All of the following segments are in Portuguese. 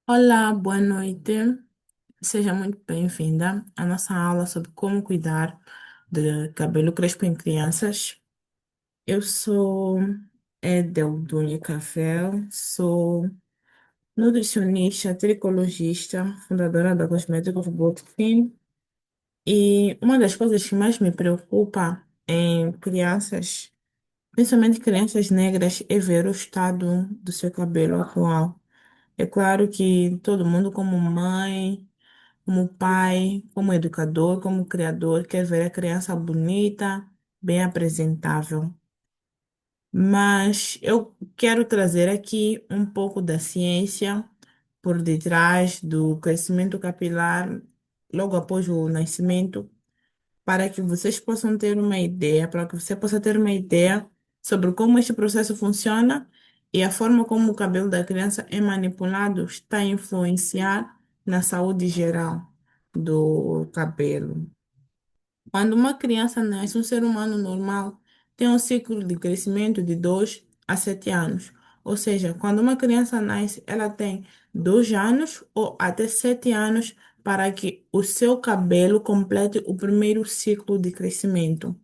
Olá, boa noite. Seja muito bem-vinda à nossa aula sobre como cuidar de cabelo crespo em crianças. Eu sou Edel Dunha Café, sou nutricionista, tricologista, fundadora da Cosméticos Botuctim. E uma das coisas que mais me preocupa em crianças, principalmente crianças negras, é ver o estado do seu cabelo atual. É claro que todo mundo, como mãe, como pai, como educador, como criador, quer ver a criança bonita, bem apresentável. Mas eu quero trazer aqui um pouco da ciência por detrás do crescimento capilar logo após o nascimento, para que vocês possam ter uma ideia, para que você possa ter uma ideia sobre como este processo funciona e a forma como o cabelo da criança é manipulado está a influenciar na saúde geral do cabelo. Quando uma criança nasce, um ser humano normal tem um ciclo de crescimento de 2 a 7 anos. Ou seja, quando uma criança nasce, ela tem 2 anos ou até 7 anos para que o seu cabelo complete o primeiro ciclo de crescimento.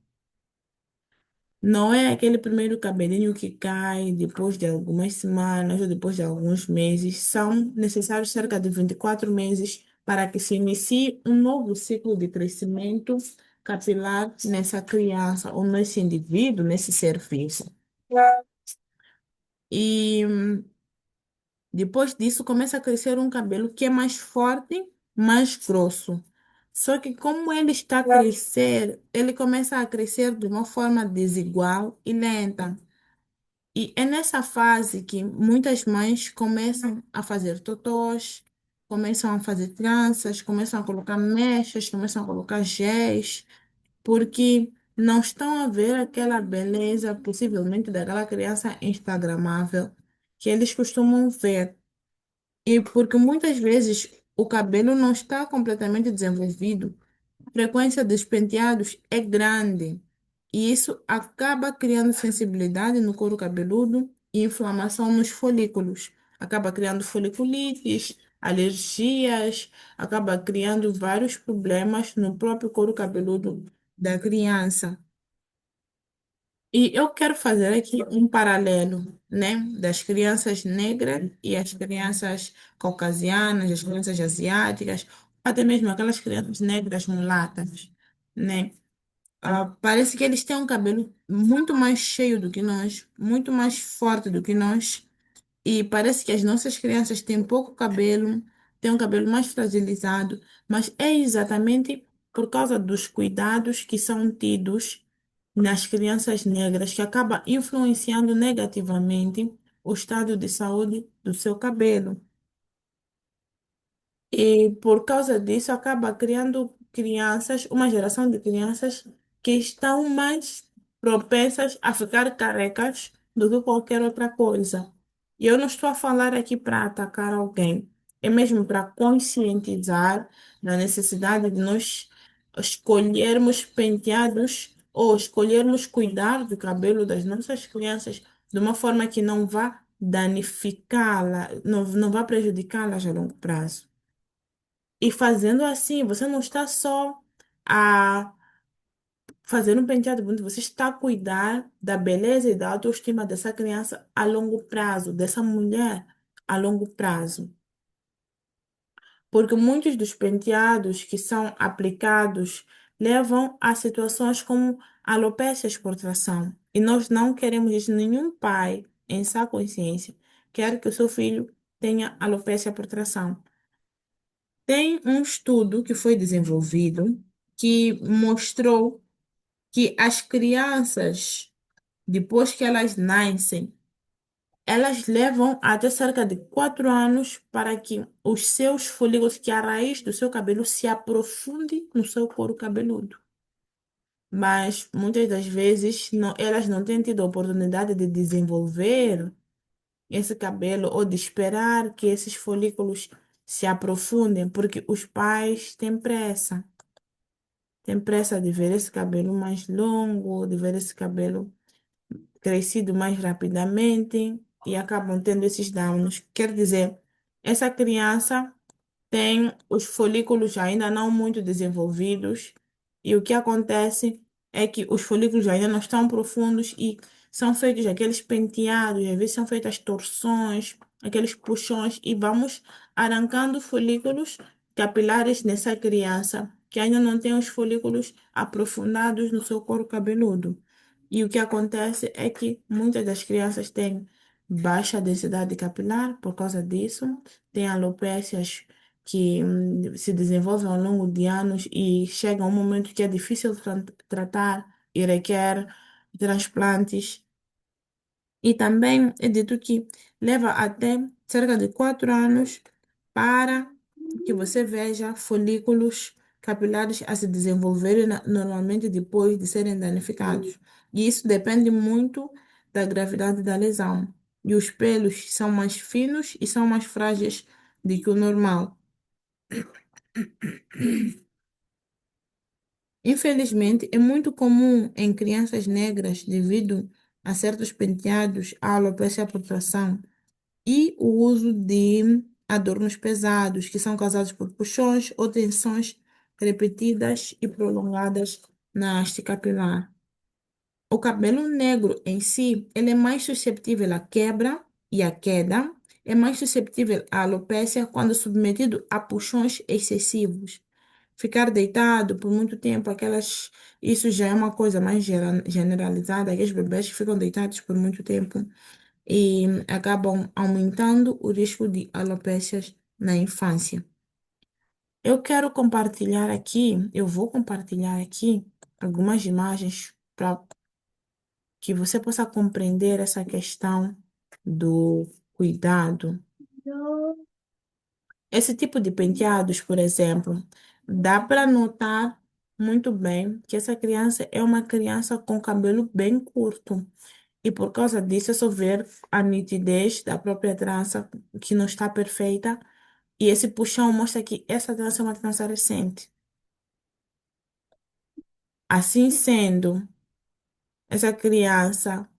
Não é aquele primeiro cabelinho que cai depois de algumas semanas ou depois de alguns meses. São necessários cerca de 24 meses para que se inicie um novo ciclo de crescimento capilar nessa criança ou nesse indivíduo, nesse ser vivo. E depois disso começa a crescer um cabelo que é mais forte, mais grosso. Só que como ele está a crescer, ele começa a crescer de uma forma desigual e lenta. E é nessa fase que muitas mães começam a fazer totós, começam a fazer tranças, começam a colocar mechas, começam a colocar géis, porque não estão a ver aquela beleza, possivelmente, daquela criança instagramável que eles costumam ver. E porque muitas vezes o cabelo não está completamente desenvolvido, a frequência dos penteados é grande e isso acaba criando sensibilidade no couro cabeludo e inflamação nos folículos. Acaba criando foliculites, alergias, acaba criando vários problemas no próprio couro cabeludo da criança. E eu quero fazer aqui um paralelo, né, das crianças negras e as crianças caucasianas, as crianças asiáticas, até mesmo aquelas crianças negras mulatas, né? Parece que eles têm um cabelo muito mais cheio do que nós, muito mais forte do que nós, e parece que as nossas crianças têm pouco cabelo, têm um cabelo mais fragilizado, mas é exatamente por causa dos cuidados que são tidos nas crianças negras que acaba influenciando negativamente o estado de saúde do seu cabelo. E por causa disso, acaba criando crianças, uma geração de crianças que estão mais propensas a ficar carecas do que qualquer outra coisa. E eu não estou a falar aqui para atacar alguém, é mesmo para conscientizar da necessidade de nós escolhermos penteados ou escolhermos cuidar do cabelo das nossas crianças de uma forma que não vá danificá-la, não vá prejudicá-las a longo prazo. E fazendo assim, você não está só a fazer um penteado bonito, você está a cuidar da beleza e da autoestima dessa criança a longo prazo, dessa mulher a longo prazo. Porque muitos dos penteados que são aplicados levam a situações como alopécias por tração. E nós não queremos isso. Nenhum pai, em sua consciência, quer que o seu filho tenha alopecia por tração. Tem um estudo que foi desenvolvido que mostrou que as crianças, depois que elas nascem, elas levam até cerca de 4 anos para que os seus folículos, que a raiz do seu cabelo se aprofunde no seu couro cabeludo. Mas muitas das vezes elas não têm tido a oportunidade de desenvolver esse cabelo ou de esperar que esses folículos se aprofundem, porque os pais têm pressa. Tem pressa de ver esse cabelo mais longo, de ver esse cabelo crescido mais rapidamente e acabam tendo esses danos. Quer dizer, essa criança tem os folículos ainda não muito desenvolvidos, e o que acontece é que os folículos ainda não estão profundos e são feitos aqueles penteados, às vezes são feitas torções, aqueles puxões, e vamos arrancando folículos capilares nessa criança que ainda não tem os folículos aprofundados no seu couro cabeludo. E o que acontece é que muitas das crianças têm baixa densidade capilar por causa disso, têm alopécias que se desenvolvem ao longo de anos e chega um momento que é difícil tratar e requer transplantes. E também é dito que leva até cerca de 4 anos para que você veja folículos capilares a se desenvolverem normalmente depois de serem danificados. E isso depende muito da gravidade da lesão. E os pelos são mais finos e são mais frágeis do que o normal. Infelizmente, é muito comum em crianças negras devido a certos penteados, a alopecia por tração e o uso de adornos pesados, que são causados por puxões ou tensões repetidas e prolongadas na haste capilar. O cabelo negro em si, ele é mais suscetível à quebra e à queda, é mais suscetível à alopecia quando submetido a puxões excessivos. Ficar deitado por muito tempo, isso já é uma coisa mais generalizada, que os bebês ficam deitados por muito tempo e acabam aumentando o risco de alopécias na infância. Eu vou compartilhar aqui algumas imagens para que você possa compreender essa questão do cuidado. Esse tipo de penteados, por exemplo, dá para notar muito bem que essa criança é uma criança com cabelo bem curto. E por causa disso, é só ver a nitidez da própria trança que não está perfeita. E esse puxão mostra que essa trança é uma trança recente. Assim sendo, essa criança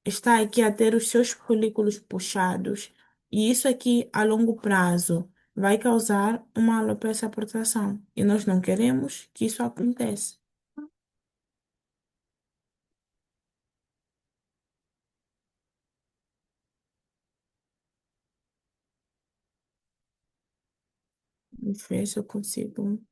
está aqui a ter os seus folículos puxados. E isso aqui, a longo prazo, vai causar uma alopecia por tração. E nós não queremos que isso aconteça. Deixa eu ver se eu consigo.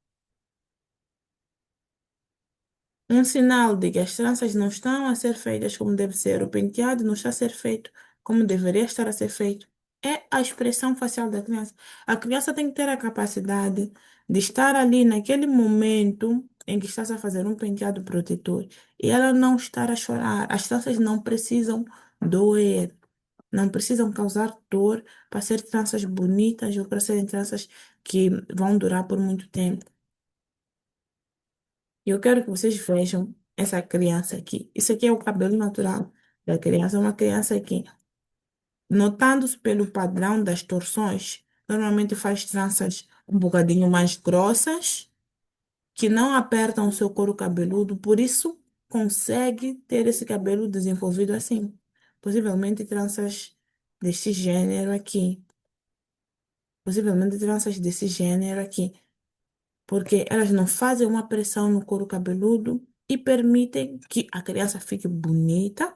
Um sinal de que as tranças não estão a ser feitas como deve ser, o penteado não está a ser feito como deveria estar a ser feito, é a expressão facial da criança. A criança tem que ter a capacidade de estar ali naquele momento em que está a fazer um penteado protetor e ela não estar a chorar. As tranças não precisam doer, não precisam causar dor para ser tranças bonitas ou para serem tranças que vão durar por muito tempo. E eu quero que vocês vejam essa criança aqui. Isso aqui é o cabelo natural da criança. É uma criança que, notando-se pelo padrão das torções, normalmente faz tranças um bocadinho mais grossas, que não apertam o seu couro cabeludo, por isso consegue ter esse cabelo desenvolvido assim. Possivelmente tranças deste gênero aqui. Possivelmente tranças desse gênero aqui. Porque elas não fazem uma pressão no couro cabeludo e permitem que a criança fique bonita,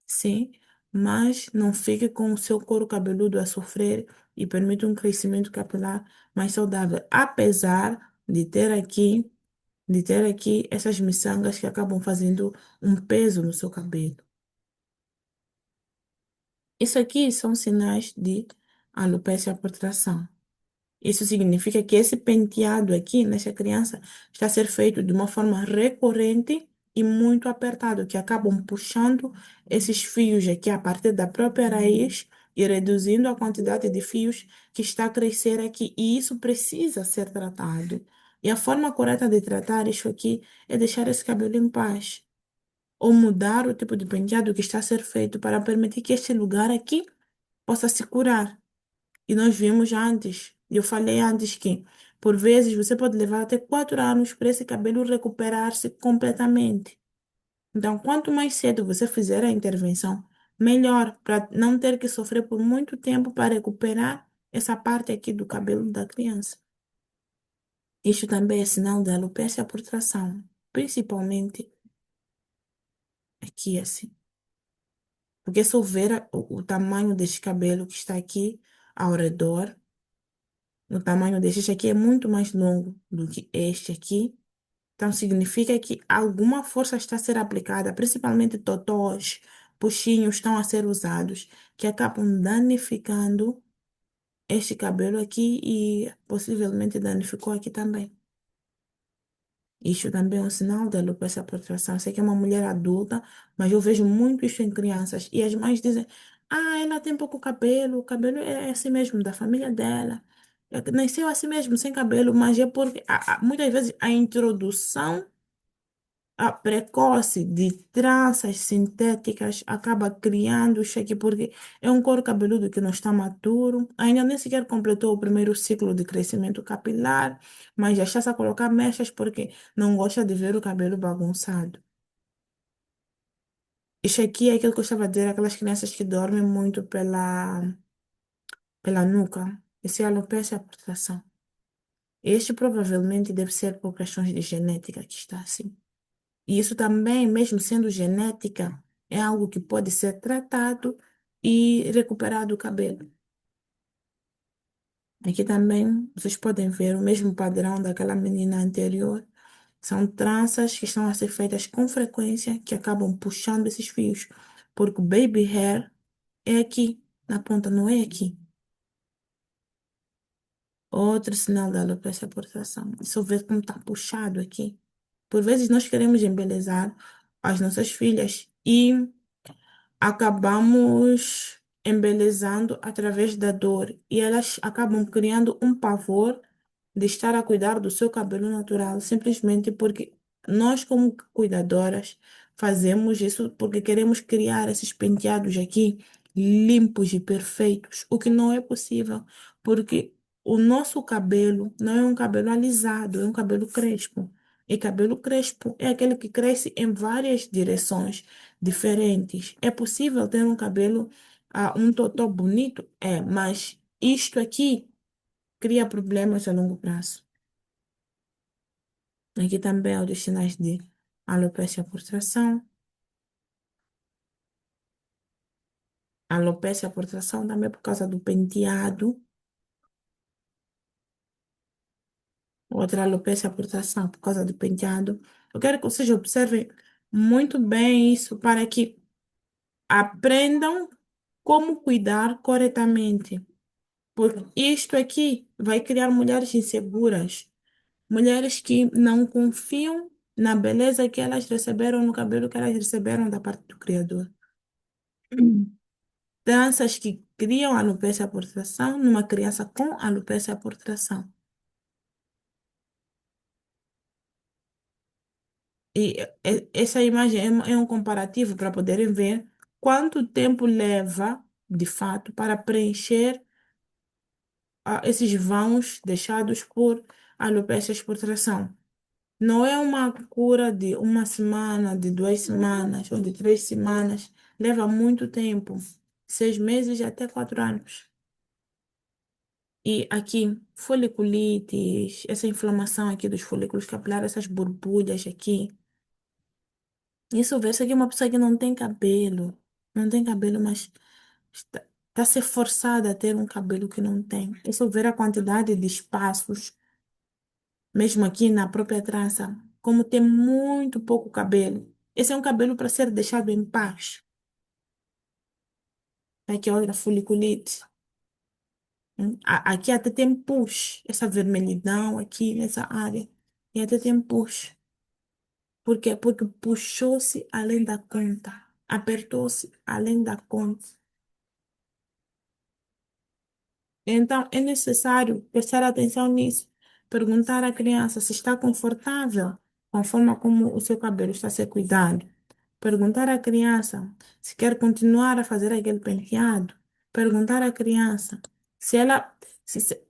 sim, mas não fique com o seu couro cabeludo a sofrer e permite um crescimento capilar mais saudável, apesar de ter aqui essas miçangas que acabam fazendo um peso no seu cabelo. Isso aqui são sinais de alopecia por tração. Isso significa que esse penteado aqui nessa criança está a ser feito de uma forma recorrente e muito apertado, que acabam puxando esses fios aqui a partir da própria raiz e reduzindo a quantidade de fios que está a crescer aqui. E isso precisa ser tratado. E a forma correta de tratar isso aqui é deixar esse cabelo em paz. Ou mudar o tipo de penteado que está a ser feito para permitir que este lugar aqui possa se curar. E nós vimos antes, eu falei antes que, por vezes, você pode levar até 4 anos para esse cabelo recuperar-se completamente. Então, quanto mais cedo você fizer a intervenção, melhor, para não ter que sofrer por muito tempo para recuperar essa parte aqui do cabelo da criança. Isto também é sinal de alopecia por tração, principalmente aqui assim. Porque se eu ver o tamanho deste cabelo que está aqui ao redor, o tamanho deste aqui é muito mais longo do que este aqui. Então significa que alguma força está a ser aplicada, principalmente totós, puxinhos estão a ser usados, que acabam danificando este cabelo aqui e possivelmente danificou aqui também. Isso também é um sinal de alopecia por tração. Sei que é uma mulher adulta, mas eu vejo muito isso em crianças. E as mães dizem: Ah, ela tem pouco cabelo, o cabelo é assim mesmo, da família dela. Nasceu assim mesmo, sem cabelo, mas é porque muitas vezes a introdução precoce de tranças sintéticas acaba criando isso aqui, porque é um couro cabeludo que não está maturo, ainda nem sequer completou o primeiro ciclo de crescimento capilar, mas já está a colocar mechas porque não gosta de ver o cabelo bagunçado. Isso aqui é aquilo que eu estava a dizer, aquelas crianças que dormem muito pela nuca. Isso é alopecia por tração. Este provavelmente deve ser por questões de genética que está assim. E isso também, mesmo sendo genética, é algo que pode ser tratado e recuperado o cabelo. Aqui também vocês podem ver o mesmo padrão daquela menina anterior. São tranças que estão a ser feitas com frequência, que acabam puxando esses fios, porque o baby hair é aqui, na ponta, não é aqui. Outro sinal da alopecia por tração. Só ver como está puxado aqui. Por vezes nós queremos embelezar as nossas filhas e acabamos embelezando através da dor e elas acabam criando um pavor de estar a cuidar do seu cabelo natural, simplesmente porque nós, como cuidadoras, fazemos isso porque queremos criar esses penteados aqui limpos e perfeitos, o que não é possível, porque o nosso cabelo não é um cabelo alisado, é um cabelo crespo. E cabelo crespo é aquele que cresce em várias direções diferentes. É possível ter um cabelo, um totó bonito? É, mas isto aqui cria problemas a longo prazo. Aqui também há os sinais de alopecia por tração. Alopecia por tração também por causa do penteado. Outra alopecia por tração por causa do penteado. Eu quero que vocês observem muito bem isso para que aprendam como cuidar corretamente. Porque isto aqui vai criar mulheres inseguras, mulheres que não confiam na beleza que elas receberam, no cabelo que elas receberam da parte do Criador. Danças que criam alopecia por tração numa criança com alopecia por tração. E essa imagem é um comparativo para poderem ver quanto tempo leva, de fato, para preencher esses vãos deixados por alopecias por tração. Não é uma cura de uma semana, de 2 semanas ou de 3 semanas. Leva muito tempo, 6 meses até 4 anos. E aqui, foliculites, essa inflamação aqui dos folículos capilares, essas borbulhas aqui. Isso vê-se aqui uma pessoa que não tem cabelo. Não tem cabelo, mas está a ser forçada a ter um cabelo que não tem. Isso ver a quantidade de espaços, mesmo aqui na própria trança, como tem muito pouco cabelo. Esse é um cabelo para ser deixado em paz. Aqui, olha, foliculite. Aqui até tem pus, essa vermelhidão aqui nessa área. E até tem pus. Por quê? Porque puxou-se além da conta. Apertou-se além da conta. Então, é necessário prestar atenção nisso. Perguntar à criança se está confortável com a forma como o seu cabelo está a ser cuidado. Perguntar à criança se quer continuar a fazer aquele penteado. Perguntar à criança se ela. Se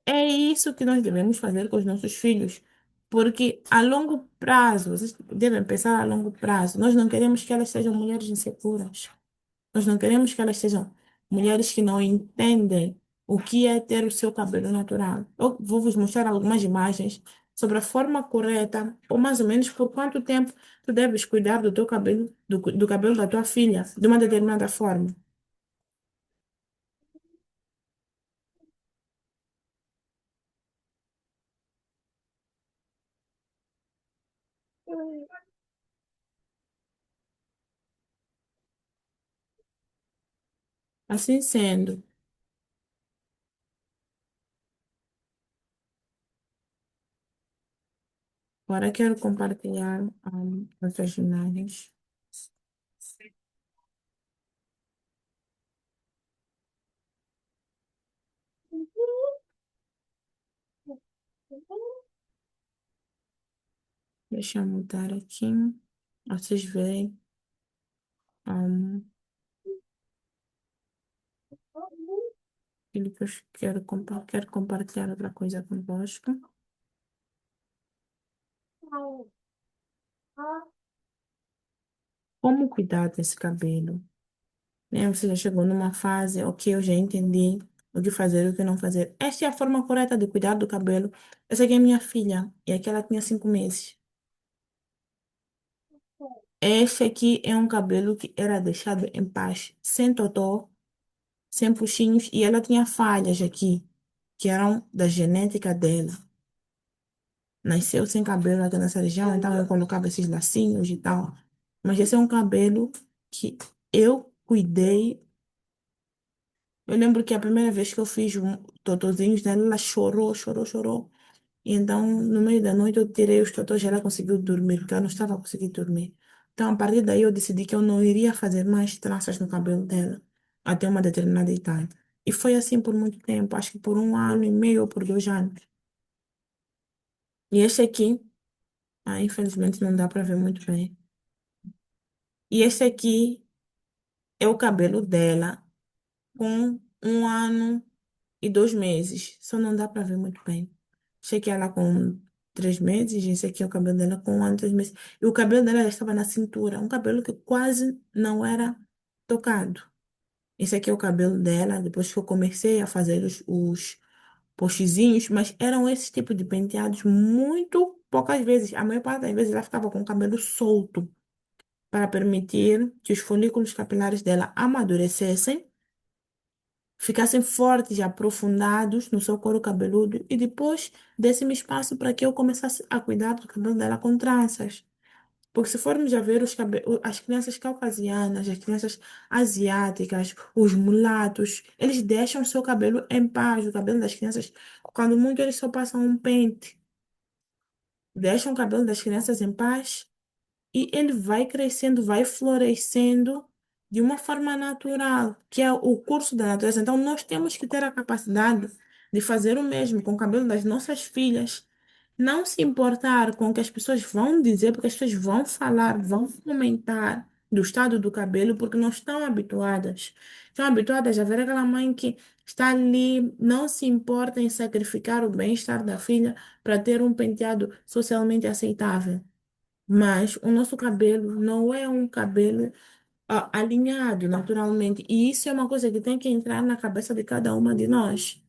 é isso que nós devemos fazer com os nossos filhos. Porque a longo prazo, vocês devem pensar a longo prazo, nós não queremos que elas sejam mulheres inseguras. Nós não queremos que elas sejam mulheres que não entendem o que é ter o seu cabelo natural. Eu vou vos mostrar algumas imagens sobre a forma correta, ou mais ou menos por quanto tempo tu deves cuidar do teu cabelo, do cabelo da tua filha, de uma determinada forma. Assim sendo, agora quero compartilhar outras imagens. Deixa eu mudar aqui. Vocês veem. Um, aquilo que eu quero compartilhar outra coisa convosco. Como cuidar desse cabelo? Né? Você já chegou numa fase, ok, eu já entendi o que fazer, o que não fazer. Esta é a forma correta de cuidar do cabelo. Essa aqui é minha filha, e aqui ela tinha 5 meses. Este aqui é um cabelo que era deixado em paz, sem totó, sem puxinhos, e ela tinha falhas aqui, que eram da genética dela. Nasceu sem cabelo aqui nessa região, então eu colocava esses lacinhos e tal. Mas esse é um cabelo que eu cuidei. Eu lembro que a primeira vez que eu fiz um totozinhos nela, ela chorou, chorou, chorou. E então, no meio da noite, eu tirei os totós e ela conseguiu dormir, porque ela não estava conseguindo dormir. Então, a partir daí, eu decidi que eu não iria fazer mais tranças no cabelo dela, até uma determinada idade. E foi assim por muito tempo, acho que por 1 ano e meio ou por 2 anos. E este aqui, infelizmente, não dá para ver muito bem. E este aqui é o cabelo dela com 1 ano e 2 meses. Só não dá para ver muito bem. Achei que ela com 3 meses, esse aqui é o cabelo dela com 1 ano e 3 meses. E o cabelo dela já estava na cintura, um cabelo que quase não era tocado. Esse aqui é o cabelo dela, depois que eu comecei a fazer os postezinhos, mas eram esse tipo de penteados muito poucas vezes. A maior parte das vezes ela ficava com o cabelo solto, para permitir que os folículos capilares dela amadurecessem, ficassem fortes e aprofundados no seu couro cabeludo e depois desse-me espaço para que eu começasse a cuidar do cabelo dela com tranças. Porque se formos a ver as crianças caucasianas, as crianças asiáticas, os mulatos, eles deixam seu cabelo em paz. O cabelo das crianças, quando muito, eles só passam um pente. Deixam o cabelo das crianças em paz e ele vai crescendo, vai florescendo de uma forma natural, que é o curso da natureza. Então, nós temos que ter a capacidade de fazer o mesmo com o cabelo das nossas filhas. Não se importar com o que as pessoas vão dizer, porque as pessoas vão falar, vão comentar do estado do cabelo, porque não estão habituadas. Estão habituadas a ver aquela mãe que está ali, não se importa em sacrificar o bem-estar da filha para ter um penteado socialmente aceitável. Mas o nosso cabelo não é um cabelo alinhado naturalmente. E isso é uma coisa que tem que entrar na cabeça de cada uma de nós.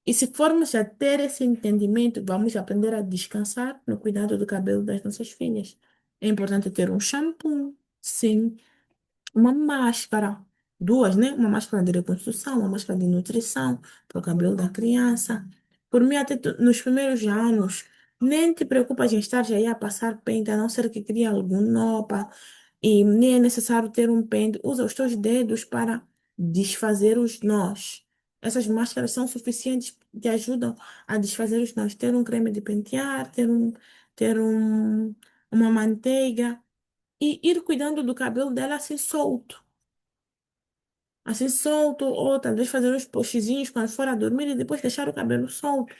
E se formos a ter esse entendimento, vamos aprender a descansar no cuidado do cabelo das nossas filhas. É importante ter um shampoo, sim, uma máscara, duas, né? Uma máscara de reconstrução, uma máscara de nutrição para o cabelo da criança. Por mim, até nos primeiros anos, nem te preocupas em estar já aí a passar pente, a não ser que crie algum nopa, e nem é necessário ter um pente. Usa os teus dedos para desfazer os nós. Essas máscaras são suficientes, te ajudam a desfazer os nós. Ter um creme de pentear, uma manteiga e ir cuidando do cabelo dela assim solto. Assim solto, ou talvez fazer uns postezinhos quando for a dormir e depois deixar o cabelo solto,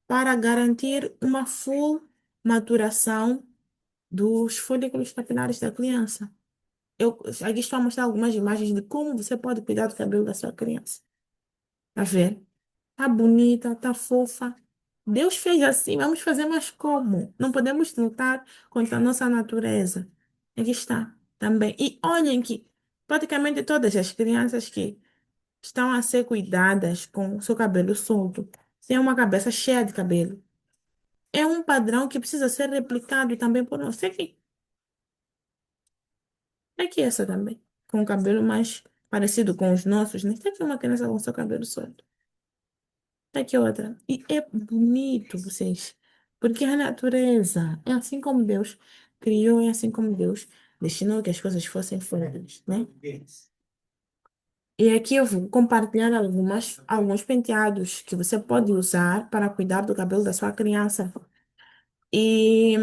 para garantir uma full maturação dos folículos capilares da criança. Eu aqui estou a mostrar algumas imagens de como você pode cuidar do cabelo da sua criança. Tá vendo? Tá bonita, tá fofa. Deus fez assim, vamos fazer mais como? Não podemos lutar contra a nossa natureza. Aqui está, também. E olhem que praticamente todas as crianças que estão a ser cuidadas com o seu cabelo solto. Tem uma cabeça cheia de cabelo. É um padrão que precisa ser replicado também por nós. Tem que essa também, com o cabelo mais parecido com os nossos, né? Tem que uma criança com seu cabelo solto. Tem que outra. E é bonito, vocês, porque a natureza é assim como Deus criou, é assim como Deus destinou que as coisas fossem feitas, né? E aqui eu vou compartilhar alguns penteados que você pode usar para cuidar do cabelo da sua criança. E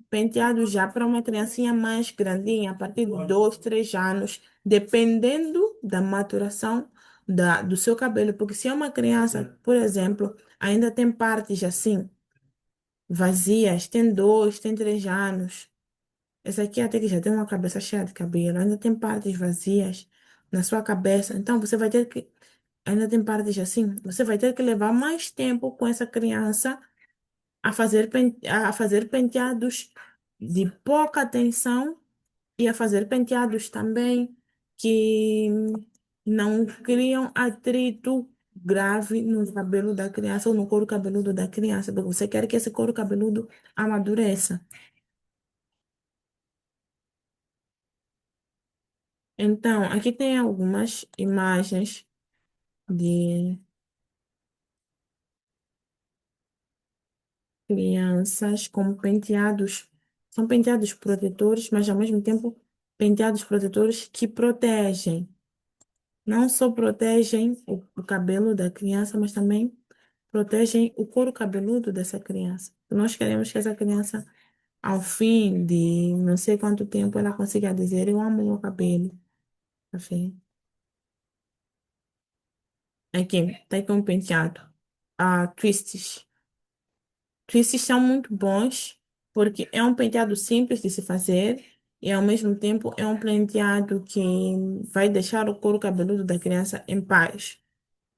penteado já para uma criancinha mais grandinha, a partir de 2, 3 anos, dependendo da maturação do seu cabelo. Porque se é uma criança, por exemplo, ainda tem partes assim, vazias, tem 2, tem 3 anos. Essa aqui até que já tem uma cabeça cheia de cabelo, ainda tem partes vazias na sua cabeça. Então você vai ter que, ainda tem partes assim, você vai ter que levar mais tempo com essa criança a fazer penteados de pouca atenção e a fazer penteados também que não criam atrito grave no cabelo da criança ou no couro cabeludo da criança, porque você quer que esse couro cabeludo amadureça. Então, aqui tem algumas imagens de crianças com penteados. São penteados protetores, mas ao mesmo tempo penteados protetores que protegem. Não só protegem o cabelo da criança, mas também protegem o couro cabeludo dessa criança. Nós queremos que essa criança, ao fim de não sei quanto tempo, ela consiga dizer: Eu amo meu cabelo. Assim. Aqui, tá aqui um penteado. Twists. Twists são muito bons, porque é um penteado simples de se fazer e, ao mesmo tempo, é um penteado que vai deixar o couro cabeludo da criança em paz.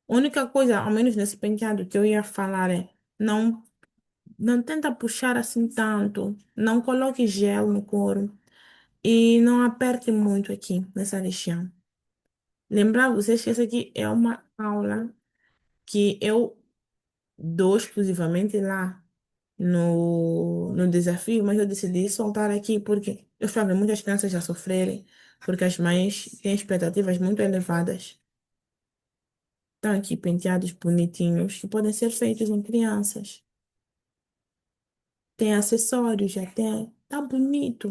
A única coisa, ao menos nesse penteado, que eu ia falar é não, não tenta puxar assim tanto, não coloque gel no couro e não aperte muito aqui nessa região. Lembrar vocês que essa aqui é uma aula que eu dou exclusivamente lá no desafio, mas eu decidi soltar aqui porque eu falo, muitas crianças já sofrerem, porque as mães têm expectativas muito elevadas. Estão aqui penteados bonitinhos que podem ser feitos em crianças. Tem acessórios, já tem. Tá bonito.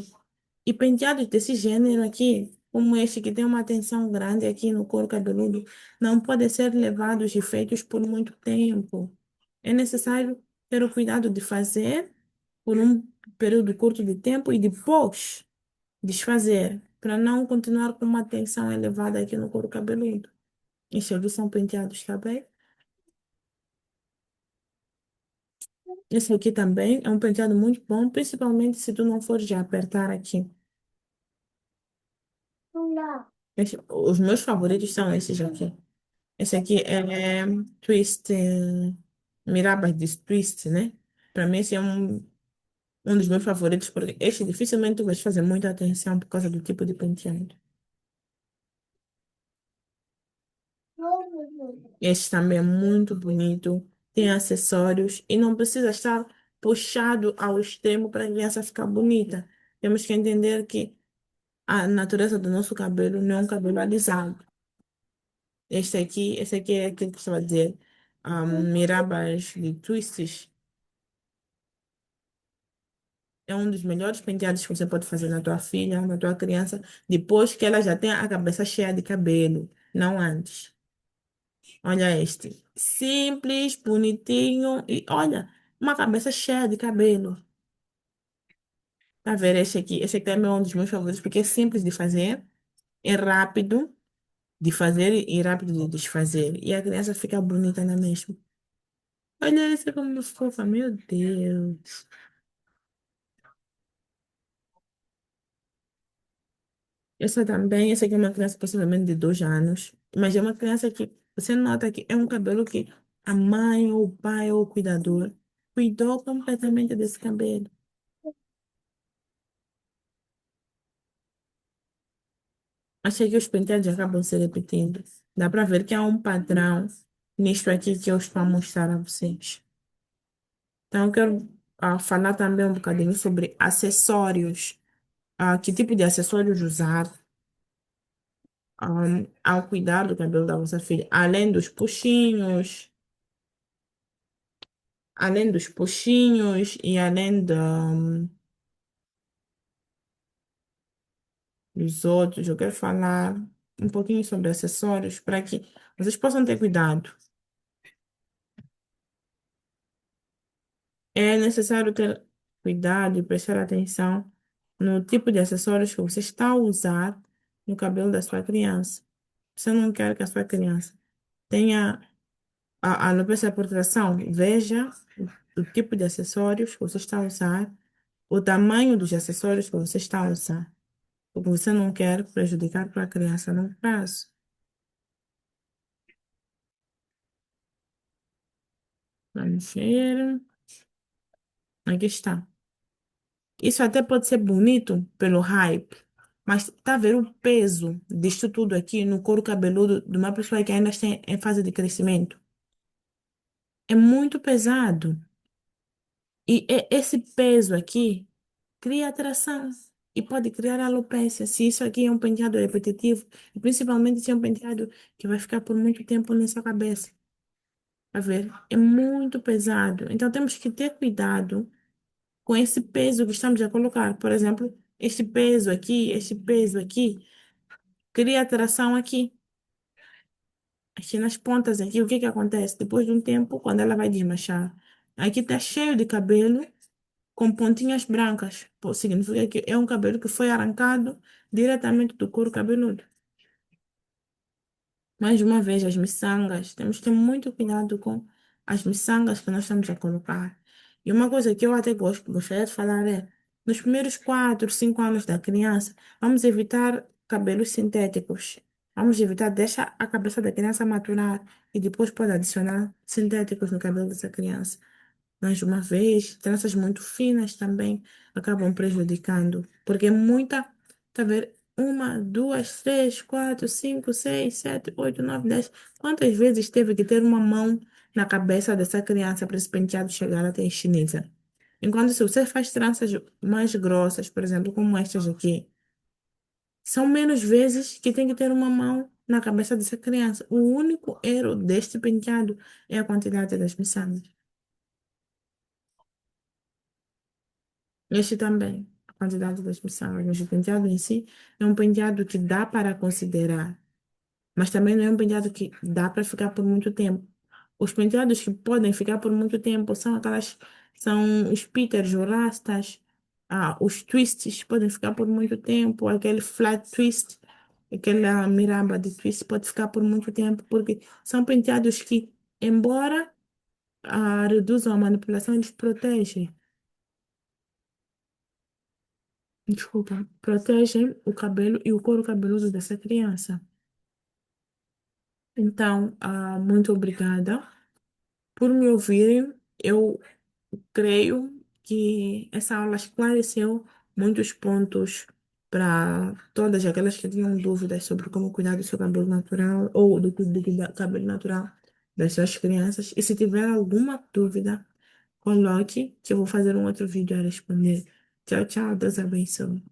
E penteados desse gênero aqui, como este que tem uma atenção grande aqui no couro cabeludo, não podem ser levados e feitos por muito tempo. É necessário ter o cuidado de fazer por um período curto de tempo e depois desfazer, para não continuar com uma tensão elevada aqui no couro cabeludo. Estes aqui são penteados, tá bem? Esse aqui também é um penteado muito bom, principalmente se tu não for já apertar aqui. Os meus favoritos são esses aqui. Esse aqui é Twist, Mirabas de Twist, né? Para mim, esse é um dos meus favoritos, porque este dificilmente tu vais fazer muita atenção por causa do tipo de penteado. Este também é muito bonito, tem acessórios e não precisa estar puxado ao extremo para a criança ficar bonita. Temos que entender que a natureza do nosso cabelo não é um cabelo alisado. Esse aqui é aquilo que eu estava a dizer, Mirabas de Twists. É um dos melhores penteados que você pode fazer na tua filha, na tua criança, depois que ela já tem a cabeça cheia de cabelo, não antes. Olha este. Simples, bonitinho e olha, uma cabeça cheia de cabelo. Tá vendo este aqui? Esse aqui também é um dos meus favoritos porque é simples de fazer, é rápido de fazer e rápido de desfazer. E a criança fica bonita na mesma. Olha essa como fofa, meu Deus. Essa aqui é uma criança possivelmente de 2 anos, mas é uma criança que você nota que é um cabelo que a mãe ou o pai ou o cuidador cuidou completamente desse cabelo. Achei que os penteados acabam se repetindo. Dá para ver que há um padrão nisto aqui que eu estou a mostrar a vocês. Então, eu quero falar também um bocadinho sobre acessórios. Que tipo de acessórios usar ao cuidar do cabelo da vossa filha. Além dos puxinhos e além dos outros, eu quero falar um pouquinho sobre acessórios para que vocês possam ter cuidado. É necessário ter cuidado e prestar atenção no tipo de acessórios que você está a usar no cabelo da sua criança. Você não quer que a sua criança tenha a alopecia por tração. Veja o tipo de acessórios que você está a usar, o tamanho dos acessórios que você está a usar. Porque você não quer prejudicar para a criança no prazo. Vamos ver. Aqui está. Isso até pode ser bonito pelo hype, mas tá vendo o peso disto tudo aqui no couro cabeludo de uma pessoa que ainda está em fase de crescimento? É muito pesado. E esse peso aqui cria atração e pode criar alopecia. Se isso aqui é um penteado repetitivo, e principalmente se é um penteado que vai ficar por muito tempo nessa cabeça. Tá ver? É muito pesado. Então temos que ter cuidado com esse peso que estamos a colocar. Por exemplo, este peso aqui, cria atração aqui. Aqui nas pontas aqui, o que que acontece? Depois de um tempo, quando ela vai desmanchar, aqui está cheio de cabelo com pontinhas brancas. Pô, significa que é um cabelo que foi arrancado diretamente do couro cabeludo. Mais uma vez, as miçangas, temos que ter muito cuidado com as miçangas que nós estamos a colocar. E uma coisa que eu até gostaria de falar é, nos primeiros 4, 5 anos da criança, vamos evitar cabelos sintéticos. Vamos evitar, deixa a cabeça da criança maturar e depois pode adicionar sintéticos no cabelo dessa criança. Mais uma vez, tranças muito finas também acabam prejudicando, porque muita, tá vendo? Uma, duas, três, quatro, cinco, seis, sete, oito, nove, 10. Quantas vezes teve que ter uma mão na cabeça dessa criança para esse penteado chegar até a chinesa? Enquanto se você faz tranças mais grossas, por exemplo, como estas aqui, são menos vezes que tem que ter uma mão na cabeça dessa criança. O único erro deste penteado é a quantidade das miçangas. Este também, a quantidade das miçangas, mas o penteado em si é um penteado que dá para considerar, mas também não é um penteado que dá para ficar por muito tempo. Os penteados que podem ficar por muito tempo são os Peters, os rastas, os twists podem ficar por muito tempo, aquele flat twist, aquela miraba de twist pode ficar por muito tempo, porque são penteados que, embora reduzam a manipulação, eles protegem. Desculpa, protegem o cabelo e o couro cabeludo dessa criança. Então, muito obrigada por me ouvirem. Eu creio que essa aula esclareceu muitos pontos para todas aquelas que tinham dúvidas sobre como cuidar do seu cabelo natural ou do cabelo natural das suas crianças. E se tiver alguma dúvida, coloque que eu vou fazer um outro vídeo a responder. Tchau, tchau. Deus abençoe.